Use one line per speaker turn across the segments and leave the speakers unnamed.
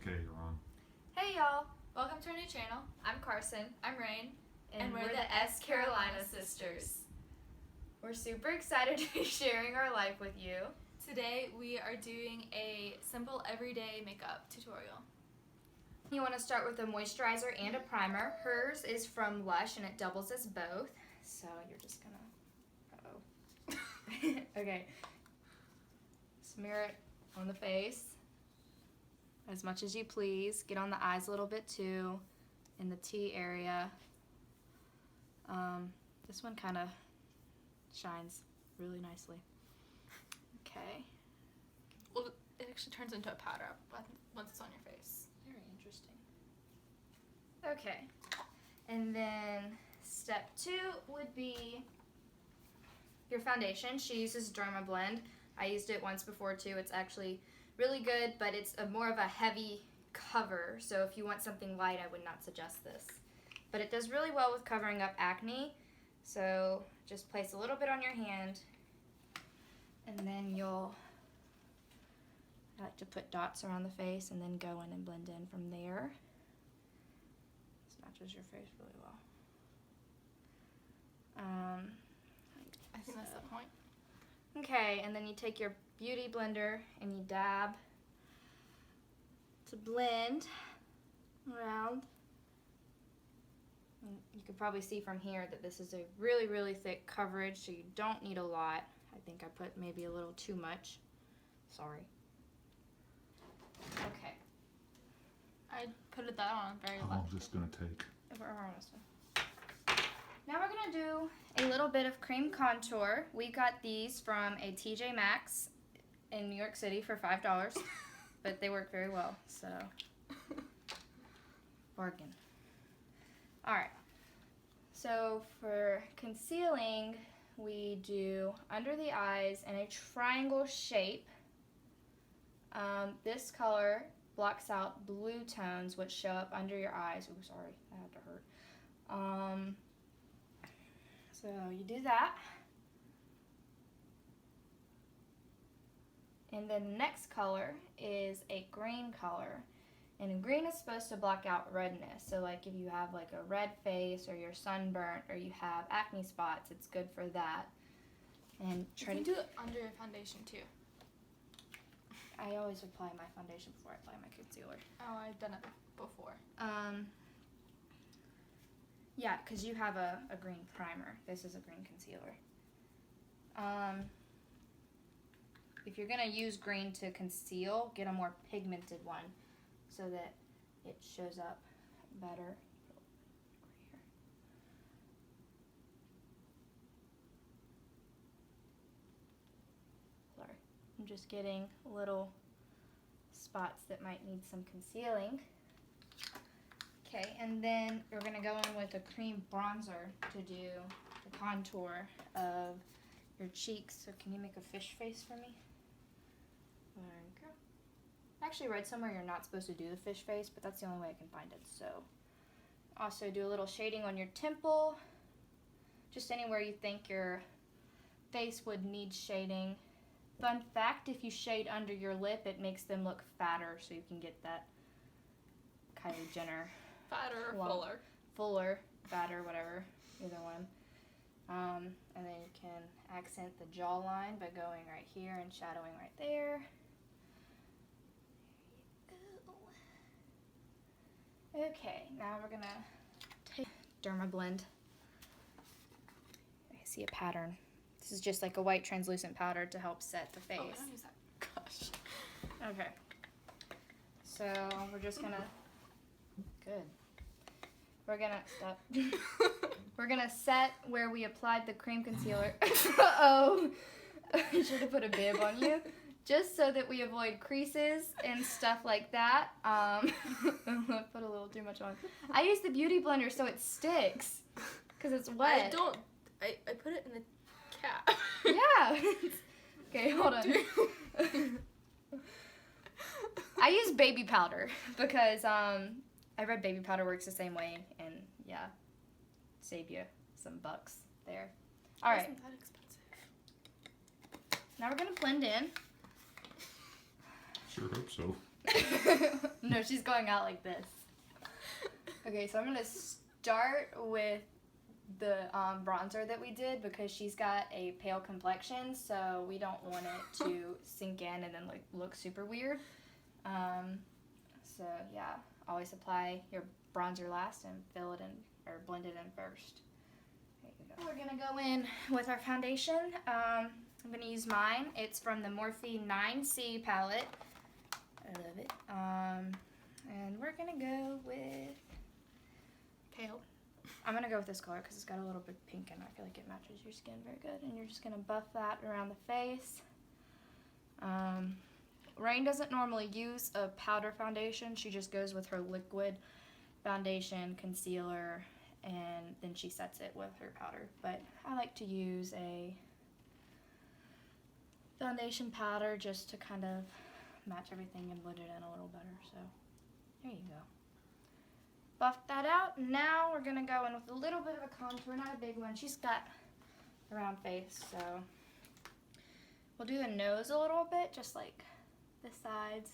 Okay, you're on.
Hey y'all, welcome to our new channel. I'm Carson. I'm Rain. And we're the S. Carolina Sisters. We're super excited to be sharing our life with you.
Today we are doing a simple everyday makeup tutorial.
You want to start with a moisturizer and a primer. Hers is from Lush and it doubles as both. So you're just gonna, okay. Smear it on the face as much as you please. Get on the eyes a little bit too, in the T area. This one kind of shines really nicely. Okay.
Well, it actually turns into a powder once it's on your face.
Very interesting. Okay. And then step 2 would be your foundation. She uses Dermablend. I used it once before too. It's actually really good, but it's more of a heavy cover. So if you want something light, I would not suggest this. But it does really well with covering up acne. So just place a little bit on your hand, and then I like to put dots around the face and then go in and blend in from there. This matches your face really well.
I think that's the point.
Okay, and then you take your beauty blender and you dab to blend around. And you can probably see from here that this is a really, really thick coverage, so you don't need a lot. I think I put maybe a little too much. Sorry. Okay.
I put that on very
How
light.
long's this gonna take?
Now we're gonna do a little bit of cream contour. We got these from a TJ Maxx in New York City for $5, but they work very well, so bargain. All right, so for concealing, we do under the eyes in a triangle shape. This color blocks out blue tones which show up under your eyes. Oh, sorry, that had to hurt. So you do that. And then the next color is a green color. And green is supposed to block out redness. So like if you have like a red face or you're sunburnt or you have acne spots, it's good for that. And
You can do it under your foundation too.
I always apply my foundation before I apply my concealer.
Oh, I've done it before.
Yeah, because you have a green primer. This is a green concealer. If you're going to use green to conceal, get a more pigmented one so that it shows up better. Over here. Sorry. I'm just getting little spots that might need some concealing. Okay, and then we're going to go in with a cream bronzer to do the contour of your cheeks. So can you make a fish face for me? There you go. I actually read somewhere you're not supposed to do the fish face, but that's the only way I can find it. So also do a little shading on your temple, just anywhere you think your face would need shading. Fun fact, if you shade under your lip, it makes them look fatter, so you can get that Kylie Jenner.
Fatter or fuller?
Fuller, fatter, whatever, either one. And then you can accent the jawline by going right here and shadowing right there. Okay, now we're gonna take Dermablend. I see a pattern. This is just like a white translucent powder to help set the face.
Oh, I don't use that. Gosh.
Okay. So we're just gonna, good. We're gonna, stop. We're gonna set where we applied the cream concealer. Uh-oh. I should have put a bib on you. Just so that we avoid creases and stuff like that. I put a little too much on. I use the Beauty Blender so it sticks. Because it's wet.
I put it in the cap.
Yeah. Okay, hold on. I use baby powder because I read baby powder works the same way, and yeah, save you some bucks there. All right.
Isn't that expensive?
Now we're gonna blend in.
Sure hope so.
No. No, she's going out like this. Okay, so I'm gonna start with the bronzer that we did because she's got a pale complexion, so we don't want it to sink in and then like look super weird. So yeah, always apply your bronzer last and fill it in or blend it in first. There you go. We're gonna go in with our foundation. I'm gonna use mine. It's from the Morphe 9C palette. I love it. And we're gonna go with
Pale.
I'm gonna go with this color because it's got a little bit of pink in it. I feel like it matches your skin very good. And you're just gonna buff that around the face. Rain doesn't normally use a powder foundation. She just goes with her liquid foundation, concealer, and then she sets it with her powder. But I like to use a foundation powder just to kind of match everything and blend it in a little better. So there you go. Buff that out. Now we're gonna go in with a little bit of a contour, not a big one. She's got a round face, so we'll do the nose a little bit, just like the sides,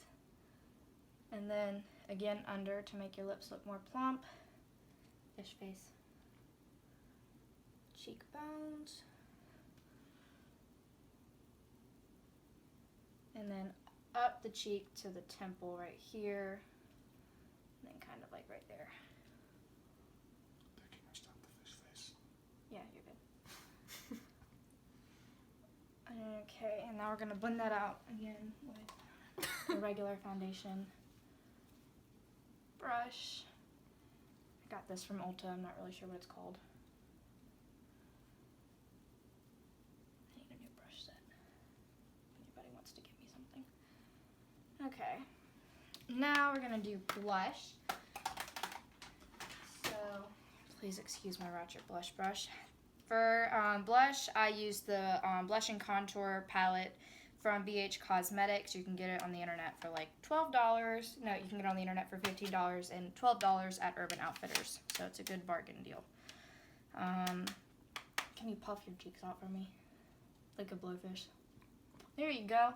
and then again under to make your lips look more plump. Fish face. Cheekbones. And then up the cheek to the temple right here. And then kind of like right there.
Becky, I stopped the fish face.
Yeah, you're good. Okay, and now we're gonna blend that out again with a regular foundation brush. I got this from Ulta. I'm not really sure what it's called. I need a new brush set. If anybody wants to give me something. Okay. Now we're gonna do blush. So please excuse my Ratchet blush brush. For blush, I use the Blush and Contour palette from BH Cosmetics. You can get it on the internet for like $12. No, you can get it on the internet for $15 and $12 at Urban Outfitters. So it's a good bargain deal. Can you puff your cheeks out for me? Like a blowfish. There you go.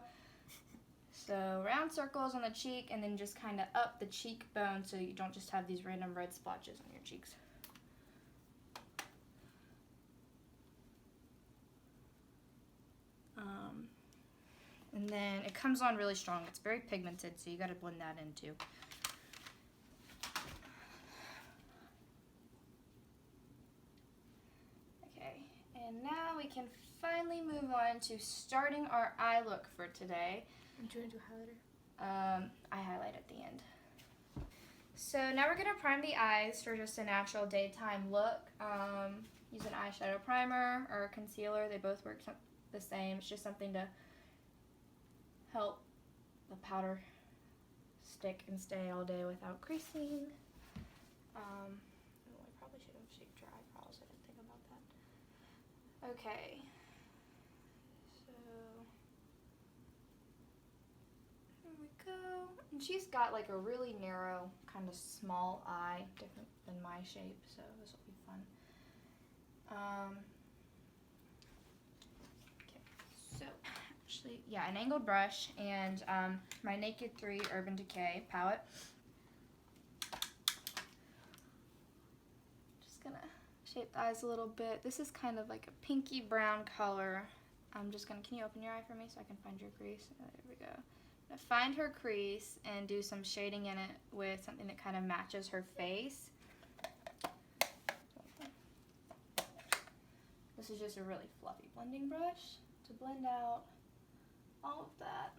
So round circles on the cheek and then just kind of up the cheekbone so you don't just have these random red splotches on your cheeks. And then it comes on really strong. It's very pigmented, so you got to blend that in too. Okay, and now we can finally move on to starting our eye look for today.
Do you want to do highlighter?
I highlight at the end. So now we're going to prime the eyes for just a natural daytime look. Use an eyeshadow primer or a concealer. They both work the same. It's just something to help the powder stick and stay all day without creasing. I probably should have shaped your eyebrows. I didn't think about that. Okay. So here we go. And she's got like a really narrow, kind of small eye, different than my shape, so this will be fun. Okay, so actually, yeah, an angled brush and my Naked 3 Urban Decay palette. Just gonna shape the eyes a little bit. This is kind of like a pinky brown color. I'm just gonna, can you open your eye for me so I can find your crease? There we go. I'm gonna find her crease and do some shading in it with something that kind of matches her face. This is just a really fluffy blending brush to blend out all of that.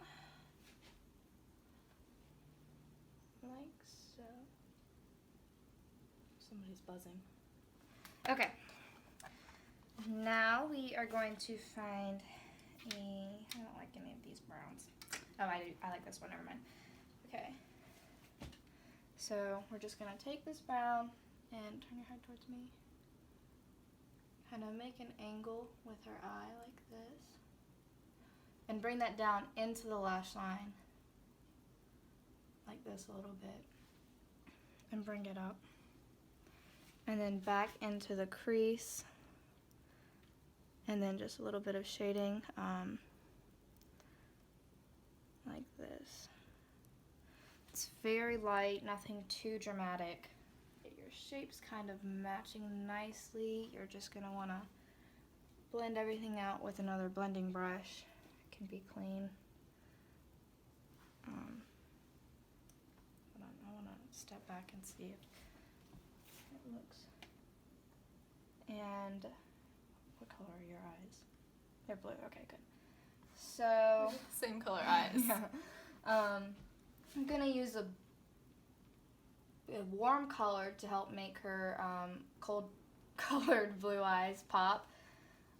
Like so. Somebody's buzzing. Okay. Now we are going to find I don't like any of these browns. Oh, I do. I like this one. Never mind. Okay. So we're just going to take this brown and turn your head towards me. Kind of make an angle with her eye like this. And bring that down into the lash line. Like this a little bit. And bring it up. And then back into the crease. And then just a little bit of shading. Like this. It's very light, nothing too dramatic. Get your shapes kind of matching nicely. You're just gonna wanna blend everything out with another blending brush. It can be clean. Hold on, I wanna step back and see if it looks. And what color are your eyes? They're blue. Okay, good. So
Same color eyes.
yeah. I'm gonna use a warm color to help make her cold colored blue eyes pop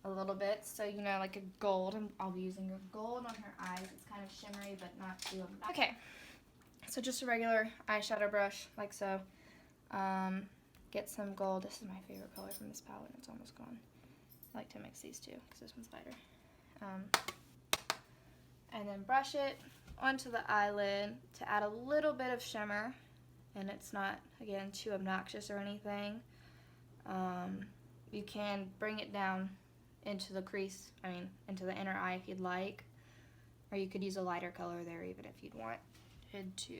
a little bit. So, you know, like a gold. I'll be using a gold on her eyes. It's kind of shimmery, but not too obnoxious. Okay, so just a regular eyeshadow brush, like so. Get some gold. This is my favorite color from this palette. It's almost gone. I like to mix these two because this one's lighter. And then brush it onto the eyelid to add a little bit of shimmer, and it's not, again, too obnoxious or anything. You can bring it down into the crease, into the inner eye if you'd like, or you could use a lighter color there even if you'd wanted to,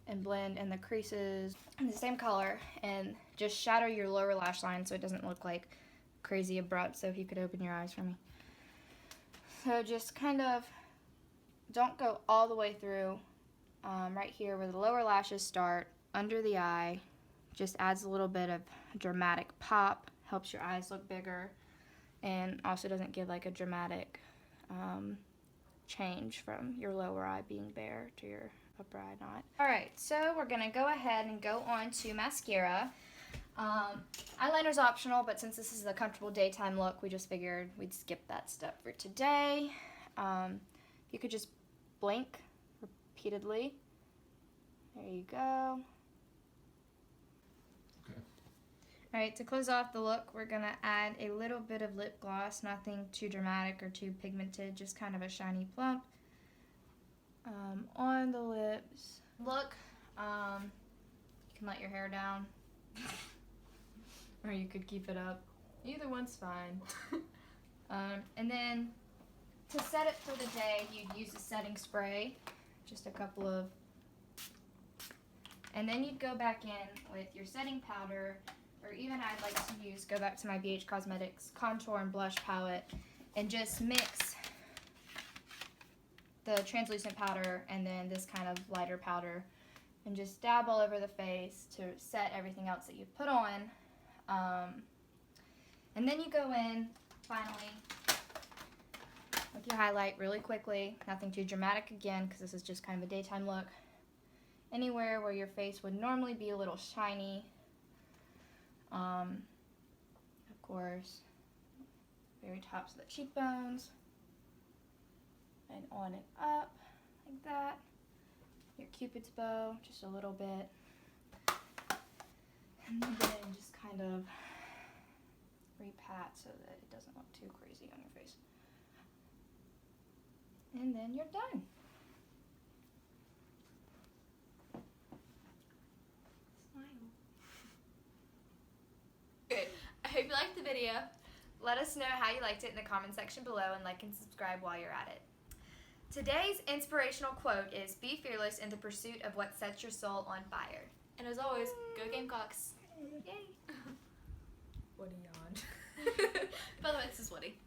and blend in the creases in the same color, and just shadow your lower lash line so it doesn't look like crazy abrupt. So if you could open your eyes for me. So just kind of don't go all the way through. Right here where the lower lashes start, under the eye, just adds a little bit of dramatic pop, helps your eyes look bigger, and also doesn't give like a dramatic change from your lower eye being bare to your upper eye not. Alright, so we're going to go ahead and go on to mascara. Eyeliner's optional, but since this is a comfortable daytime look, we just figured we'd skip that step for today. You could just blink repeatedly. There you go.
Okay.
Alright, to close off the look, we're going to add a little bit of lip gloss, nothing too dramatic or too pigmented, just kind of a shiny plump on the lips. Look, you can let your hair down, or you could keep it up. Either one's fine. And then to set it for the day, you'd use a setting spray, just a couple of, and then you'd go back in with your setting powder, or even I'd like to use, go back to my BH Cosmetics contour and blush palette, and just mix the translucent powder and then this kind of lighter powder, and just dab all over the face to set everything else that you put on. And then you go in, finally, with your highlight really quickly, nothing too dramatic again, because this is just kind of a daytime look. Anywhere where your face would normally be a little shiny. Of course, very tops of the cheekbones, and on and up, like that. Your Cupid's bow, just a little bit. And then just kind of repat so that it doesn't look too crazy on your face. And then you're done. Smile.
Good. I hope you liked the video.
Let us know how you liked it in the comment section below, and like and subscribe while you're at it. Today's inspirational quote is, "Be fearless in the pursuit of what sets your soul on fire."
And as always, go Gamecocks.
Yay!
Woody yawned. By the way, this is Woody.